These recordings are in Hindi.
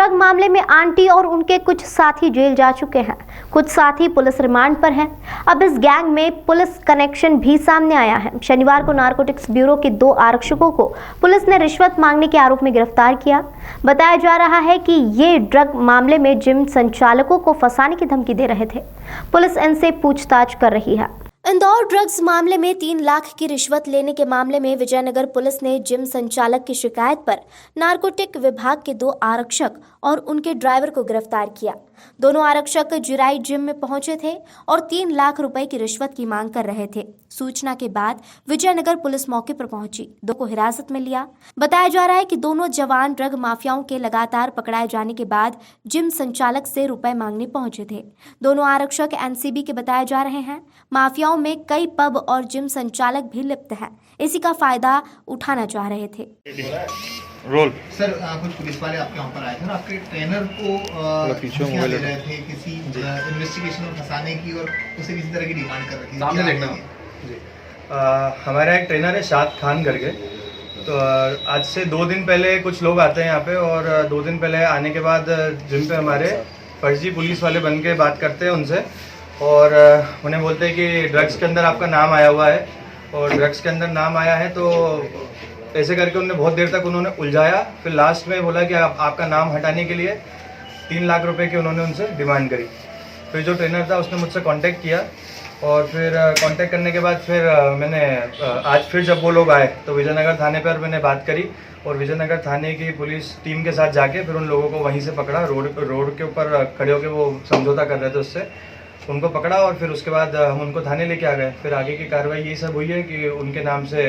ड्रग मामले में आंटी और उनके कुछ साथी जेल जा चुके हैं। कुछ साथी पुलिस रिमांड पर हैं। अब इस गैंग में पुलिस कनेक्शन भी सामने आया है। शनिवार को नारकोटिक्स ब्यूरो के 2 आरक्षकों को पुलिस ने रिश्वत मांगने के आरोप में गिरफ्तार किया। बताया जा रहा है कि ये ड्रग मामले में जिम संचालकों को फंसाने की धमकी दे रहे थे। पुलिस इनसे पूछताछ कर रही है। इंदौर ड्रग्स मामले में 3 लाख की रिश्वत लेने के मामले में विजयनगर पुलिस ने जिम संचालक की शिकायत पर नारकोटिक विभाग के 2 आरक्षक और उनके ड्राइवर को गिरफ्तार किया। दोनों आरक्षक जिराई जिम में पहुंचे थे और 3 लाख रुपए की रिश्वत की मांग कर रहे थे। सूचना के बाद विजयनगर पुलिस मौके पर पहुंची, 2 को हिरासत में लिया। बताया जा रहा है कि दोनों जवान ड्रग माफियाओं के लगातार पकड़ाए जाने के बाद जिम संचालक से रुपए मांगने पहुंचे थे। दोनों आरक्षक एनसीबी के बताए जा रहे हैं। माफियाओं में कई पब और जिम संचालक भी लिप्त हैं। इसी का फायदा उठाना चाह रहे थे। रोल सर, कुछ पुलिस वाले आपके यहाँ पर आए थे और आपके ट्रेनर को धमकियां दे रहे थे किसी इन्वेस्टिगेशन में फंसाने की और उसे किसी तरह की डिमांड कर रही थी। सामने देखना जी। हमारा एक ट्रेनर है शाद खान करके। तो आज से 2 दिन पहले कुछ लोग आते हैं यहाँ पे और 2 दिन पहले आने के बाद जिम पे हमारे फर्जी पुलिस वाले बन के बात करते हैं उनसे और उन्हें बोलते हैं कि ड्रग्स के अंदर आपका नाम आया हुआ है और ड्रग्स के अंदर नाम आया है। तो ऐसे करके उन्होंने बहुत देर तक उन्होंने उलझाया। फिर लास्ट में बोला कि आपका नाम हटाने के लिए 3 लाख रुपए की उन्होंने उनसे डिमांड करी। फिर जो ट्रेनर था उसने मुझसे कांटेक्ट किया और फिर कांटेक्ट करने के बाद फिर मैंने आज फिर जब वो लोग आए तो विजयनगर थाने पर मैंने बात करी और विजयनगर थाने की पुलिस टीम के साथ जाके फिर उन लोगों को वहीं से पकड़ा। रोड के ऊपर खड़े होकर वो समझौता कर रहे थे उससे, उनको पकड़ा और फिर उसके बाद हम उनको थाने लेके आ गए। फिर आगे की कार्रवाई यही सब हुई है कि उनके नाम से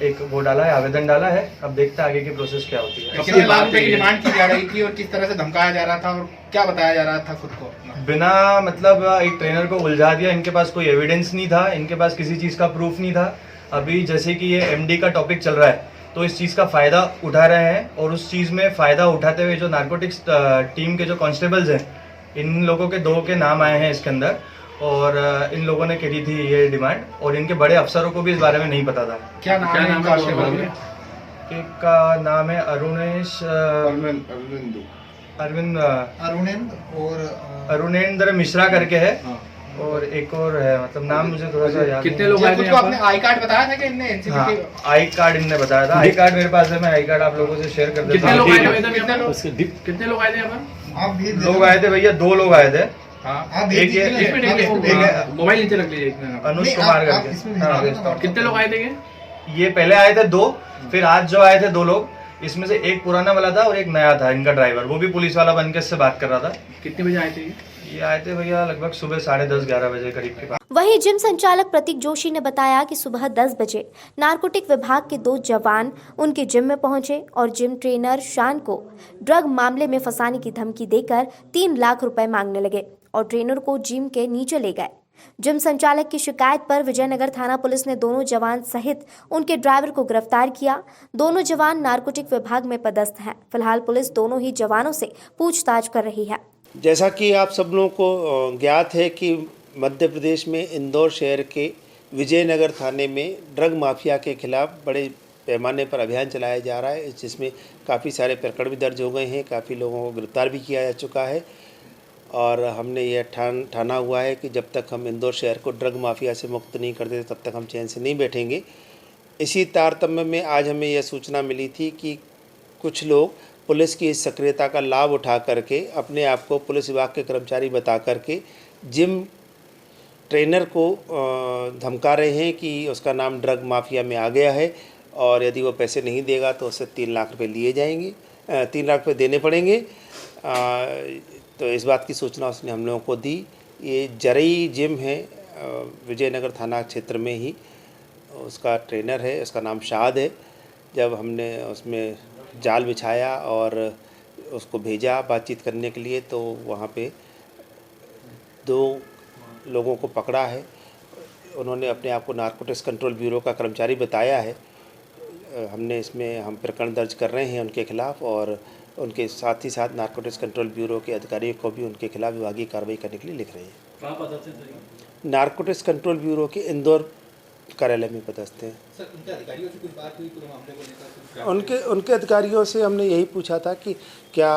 एक वो डाला है, आवेदन डाला है। अब देखते हैं आगे की प्रोसेस क्या होती है। कितने लाख रुपए की डिमांड की जा रही थी और किस तरह से धमकाया जा रहा था और क्या बताया जा रहा था खुद को? बिना मतलब एक ट्रेनर को उलझा दिया। इनके पास कोई एविडेंस नहीं था, इनके पास किसी चीज़ का प्रूफ नहीं था। अभी जैसे कि ये एमडी का टॉपिक चल रहा है तो इस चीज़ का फ़ायदा उठा रहे हैं और उस चीज़ में फ़ायदा उठाते हुए जो नारकोटिक्स टीम के जो कांस्टेबल्स हैं, इन लोगों के 2 के नाम आए हैं इसके अंदर और इन लोगों ने करी थी ये डिमांड और इनके बड़े अफसरों को भी इस बारे में नहीं पता था। क्या नाम है कांस्टेबल का? एक का नाम है अरुणेंद्र मिश्रा करके है और एक और है, मतलब नाम मुझे थोड़ा सा याद। कितने लोग आए थे? आपने आई कार्ड बताया था कि इनने एनसीबी के? आई कार्ड इनने बताया था। आई कार्ड मेरे पास है, मैं आई कार्ड आप लोगों से शेयर कर देता हूँ। कितने लोग आए थे यहाँ पर? लोग आए थे भैया, 2 लोग आए थे। मोबाइल नीचे रख लीजिए। अनुज कुमार करके। कितने लोग आए थे? ये पहले आए थे 2, फिर आज जो आए थे 2 लोग, इसमें से एक पुराना वाला था और एक नया था इनका ड्राइवर, वो भी पुलिस वाला बन के इससे बात कर रहा था। कितने बजे आए थे ये आए थे भैया लगभग सुबह 10:30-11 बजे करीब के पास। वहीं जिम संचालक प्रतीक जोशी ने बताया कि सुबह 10 बजे नारकोटिक विभाग के 2 जवान उनके जिम में पहुंचे और जिम ट्रेनर शान को ड्रग मामले में फंसाने की धमकी देकर 3 लाख रुपए मांगने लगे और ट्रेनर को जिम के नीचे ले गए। जिम संचालक की शिकायत पर विजयनगर थाना पुलिस ने दोनों जवान सहित उनके ड्राइवर को गिरफ्तार किया। दोनों जवान नारकोटिक विभाग में पदस्थ हैं। फिलहाल पुलिस दोनों ही जवानों से पूछताछ कर रही है। जैसा कि आप सब लोगों को ज्ञात है कि मध्य प्रदेश में इंदौर शहर के विजयनगर थाने में ड्रग माफिया के खिलाफ बड़े पैमाने पर अभियान चलाया जा रहा है, जिसमें काफ़ी सारे प्रकरण भी दर्ज हो गए हैं, काफ़ी लोगों को गिरफ्तार भी किया जा चुका है और हमने यह ठाना हुआ है कि जब तक हम इंदौर शहर को ड्रग माफिया से मुक्त नहीं कर देते तब तक हम चैन से नहीं बैठेंगे। इसी तारतम्य में आज हमें यह सूचना मिली थी कि कुछ लोग पुलिस की इस सक्रियता का लाभ उठा करके अपने आप को पुलिस विभाग के कर्मचारी बता करके जिम ट्रेनर को धमका रहे हैं कि उसका नाम ड्रग माफिया में आ गया है और यदि वो पैसे नहीं देगा तो उससे 3 लाख रुपए लिए जाएंगे, 3 लाख रुपए देने पड़ेंगे। तो इस बात की सूचना उसने हम लोगों को दी। ये जरई जिम है विजयनगर थाना क्षेत्र में ही, उसका ट्रेनर है, उसका नाम शाद है। जब हमने उसमें जाल बिछाया और उसको भेजा बातचीत करने के लिए तो वहाँ पे 2 लोगों को पकड़ा है। उन्होंने अपने आप को नारकोटिक्स कंट्रोल ब्यूरो का कर्मचारी बताया है। हमने इसमें हम प्रकरण दर्ज कर रहे हैं उनके खिलाफ़ और उनके साथ ही साथ नारकोटिक्स कंट्रोल ब्यूरो के अधिकारियों को भी उनके खिलाफ विभागीय कार्रवाई करने के लिए लिख रहे हैं। नारकोटिक्स कंट्रोल ब्यूरो के इंदौर कार्यालय में पदस्थ हैं। सर, उनके अधिकारियों से कुछ बात हुई पूरे मामले को लेकर? उनके अधिकारियों से हमने यही पूछा था कि क्या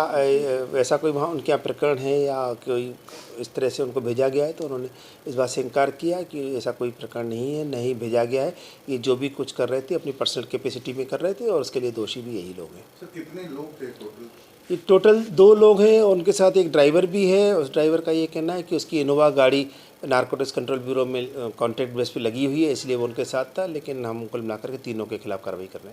ऐसा कोई वहाँ उनके यहाँ प्रकरण है या कोई इस तरह से उनको भेजा गया है, तो उन्होंने इस बात से इनकार किया कि ऐसा कोई प्रकरण नहीं है, नहीं भेजा गया है। ये जो भी कुछ कर रहे थे अपनी पर्सनल कैपेसिटी में कर रहे थे और उसके लिए दोषी भी यही लोग हैं। सर कितने लोग थे टोटल? ये टोटल 2 लोग हैं और उनके साथ एक ड्राइवर भी है। उस ड्राइवर का ये कहना है कि उसकी इनोवा गाड़ी नारकोटिक्स कंट्रोल ब्यूरो में कॉन्ट्रैक्ट बेस पे लगी हुई है, इसलिए वो उनके साथ था, लेकिन हम कुल मिलाकर के तीनों के खिलाफ कार्रवाई कर रहे हैं।